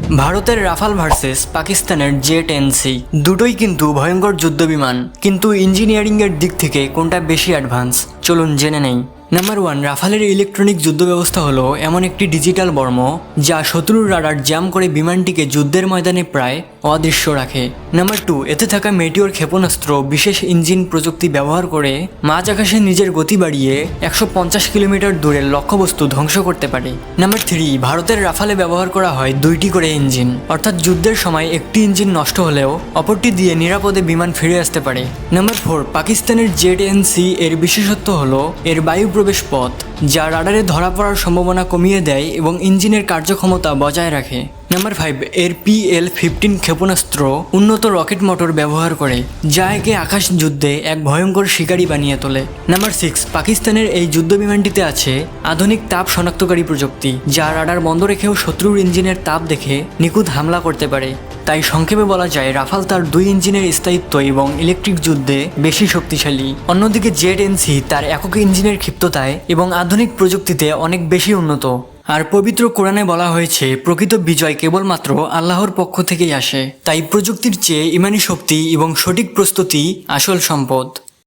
ভারতের Rafale versus পাকিস্তানের জে-10C দুটোই কিন্তু ভয়ঙ্কর যুদ্ধবিমান, কিন্তু ইঞ্জিনিয়ারিংয়ের দিক থেকে কোনটা বেশি অ্যাডভান্স চলুন জেনে নেই। নাম্বার 1, রাফালের ইলেকট্রনিক যুদ্ধ ব্যবস্থা হলো এমন একটি ডিজিটাল বর্ম যা শত্রুর রাডার জ্যাম করে বিমানটিকে যুদ্ধের ময়দানে প্রায় অদৃশ্য রাখে। নাম্বার 2, এতে থাকা মেটিওর ক্ষেপণাস্ত্র বিশেষ ইঞ্জিন প্রযুক্তি ব্যবহার করে মাঝ আকাশে নিজের গতি বাড়িয়ে 150 কিলোমিটার দূরের লক্ষ্যবস্তু ধ্বংস করতে পারে। নাম্বার 3, ভারতের রাফালে ব্যবহার করা হয় 2টি করে ইঞ্জিন, অর্থাৎ যুদ্ধের সময় একটি ইঞ্জিন নষ্ট হলেও অপরটি দিয়ে নিরাপদে বিমান ফিরে আসতে পারে। নাম্বার 4, পাকিস্তানের জে-10C এর বিশেষত্ব হলো এর বায়ু প্রবেশ পথ, যা রাডারে ধরা পড়ার সম্ভাবনা কমিয়ে দেয় এবং ইঞ্জিনের কার্যক্ষমতা বজায় রাখে। নাম্বার 5, এর PL-15 ক্ষেপণাস্ত্র উন্নত রকেট মোটর ব্যবহার করে, যা একে আকাশ যুদ্ধে এক ভয়ঙ্কর শিকারী বানিয়ে তোলে। নাম্বার 6, পাকিস্তানের এই যুদ্ধ বিমানটিতে আছে আধুনিক তাপ শনাক্তকারী প্রযুক্তি, যা রাডার বন্ধ রেখেও শত্রুর ইঞ্জিনের তাপ দেখে নিখুঁত হামলা করতে পারে। তাই সংক্ষেপে বলা যায় রাফাল তার 2 ইঞ্জিনের স্থায়িত্ব এবং ইলেকট্রিক যুদ্ধে বেশি শক্তিশালী। অন্যদিকে জে-10C তার একক ইঞ্জিনের ক্ষিপ্ততায় এবং আধুনিক প্রযুক্তিতে অনেক বেশি উন্নত। আর পবিত্র কোরআনে বলা হয়েছে প্রকৃত বিজয় কেবলমাত্র আল্লাহর পক্ষ থেকেই আসে। তাই প্রযুক্তির চেয়ে ইমানি শক্তি এবং সঠিক প্রস্তুতি আসল সম্পদ।